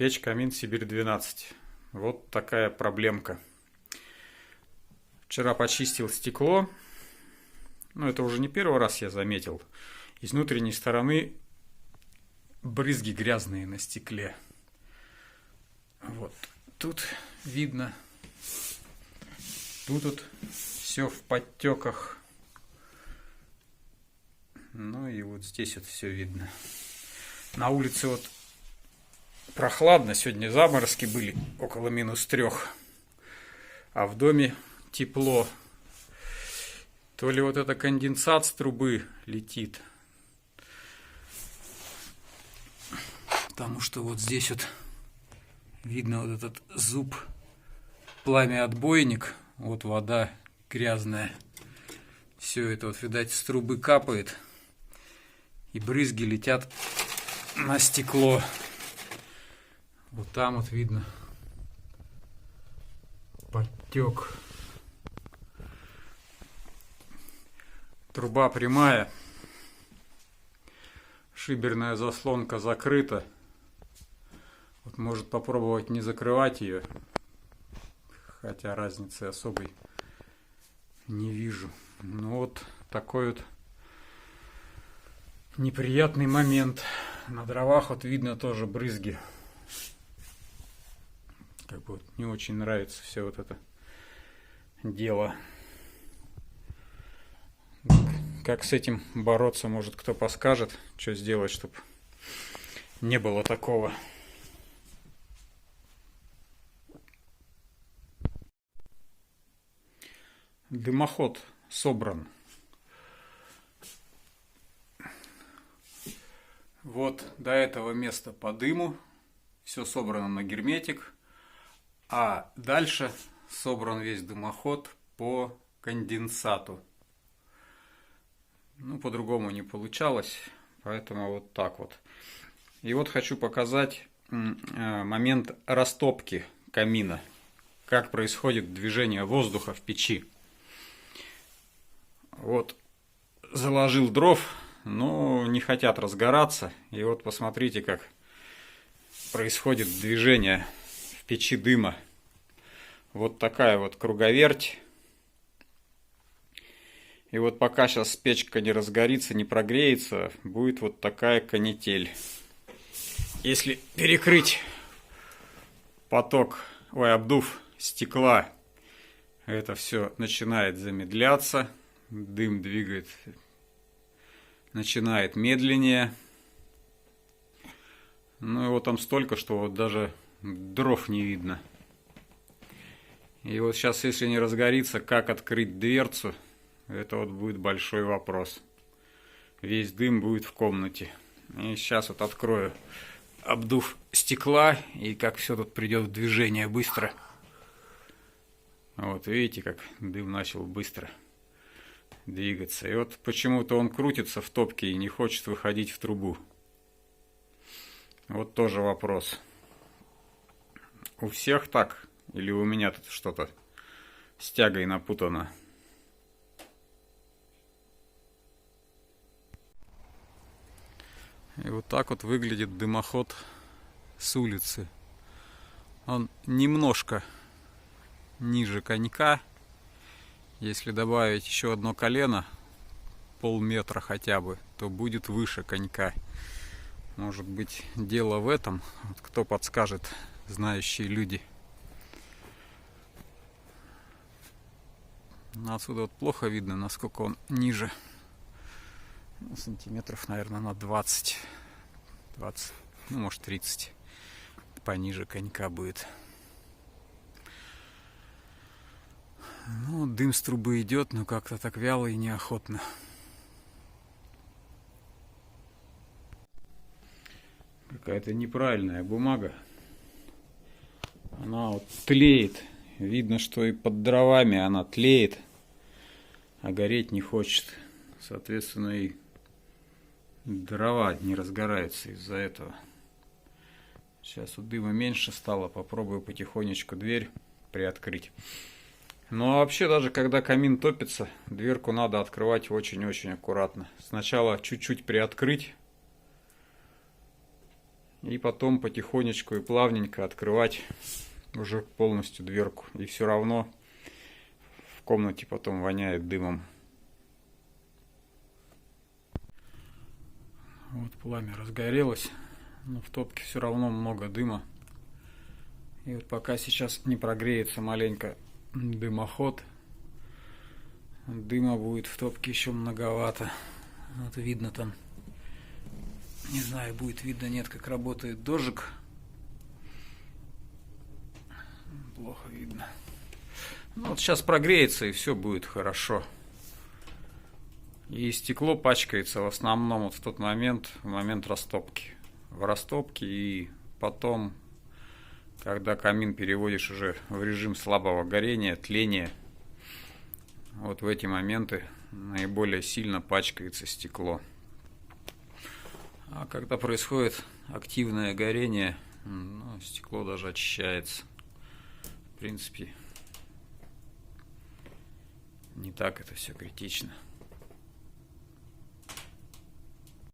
Печь камин Сибирь-12. Вот такая проблемка. Вчера почистил стекло. Ну, это уже не первый раз я заметил. И с внутренней стороны брызги грязные на стекле. Вот тут видно. Тут все в подтеках. Ну и вот здесь вот все видно. На улице вот прохладно. Сегодня заморозки были около -3. А в доме тепло. То ли вот это конденсат с трубы летит. Потому что вот здесь вот видно вот этот зуб, пламя-отбойник. Вот вода грязная. Все это вот, видать, с трубы капает. И брызги летят на стекло. Вот там вот видно подтек. Труба прямая. Шиберная заслонка закрыта. Вот может попробовать не закрывать ее. Хотя разницы особой не вижу. Ну вот такой вот неприятный момент. На дровах вот видно тоже брызги. Как бы вот не очень нравится все вот это дело. Как с этим бороться, может кто подскажет, что сделать, чтобы не было такого. Дымоход собран. Вот до этого места по дыму. Все собрано на герметик. А дальше собран весь дымоход по конденсату. Ну, по-другому не получалось. Поэтому вот так вот. И вот хочу показать момент растопки камина. Как происходит движение воздуха в печи. Вот заложил дров, но не хотят разгораться. И вот посмотрите, как происходит движение в печи дыма. Вот такая вот круговерть. И вот пока сейчас печка не разгорится, не прогреется, будет вот такая канитель. Если перекрыть обдув стекла, это все начинает замедляться. Дым двигает, начинает медленнее. Ну его там столько, что вот даже дров не видно. И вот сейчас, если не разгорится, как открыть дверцу, это вот будет большой вопрос. Весь дым будет в комнате. И сейчас вот открою обдув стекла, и как все тут придет в движение быстро. Вот видите, как дым начал быстро двигаться. И вот почему-то он крутится в топке и не хочет выходить в трубу. Вот тоже вопрос. У всех так? Или у меня тут что-то с тягой напутано? И вот так вот выглядит дымоход с улицы. Он немножко ниже конька. Если добавить еще одно колено, полметра хотя бы, то будет выше конька. Может быть, дело в этом? Вот кто подскажет, знающие люди. Но отсюда вот плохо видно, насколько он ниже. Сантиметров, наверное, на 20, ну, может, 30 пониже конька будет. Ну, дым с трубы идет, но как-то так вяло и неохотно. Какая-то неправильная бумага. Она вот тлеет. Видно, что и под дровами она тлеет, а гореть не хочет. Соответственно, и дрова не разгораются из-за этого. Сейчас вот дыма меньше стало. Попробую потихонечку дверь приоткрыть. Ну а вообще, даже когда камин топится, дверку надо открывать очень-очень аккуратно. Сначала чуть-чуть приоткрыть И потом потихонечку и плавненько открывать уже полностью дверку. И все равно в комнате потом воняет дымом. Вот пламя разгорелось, но в топке все равно много дыма. И вот пока сейчас не прогреется маленько дымоход, дыма будет в топке еще многовато. Вот видно там, не знаю, будет видно, нет, как работает дождик. Плохо видно. Ну, вот сейчас прогреется и все будет хорошо. И стекло пачкается в основном вот в тот момент, в момент растопки. В растопке и потом, когда камин переводишь уже в режим слабого горения, тления, вот в эти моменты наиболее сильно пачкается стекло. А когда происходит активное горение, ну, стекло даже очищается. В принципе, не так это все критично.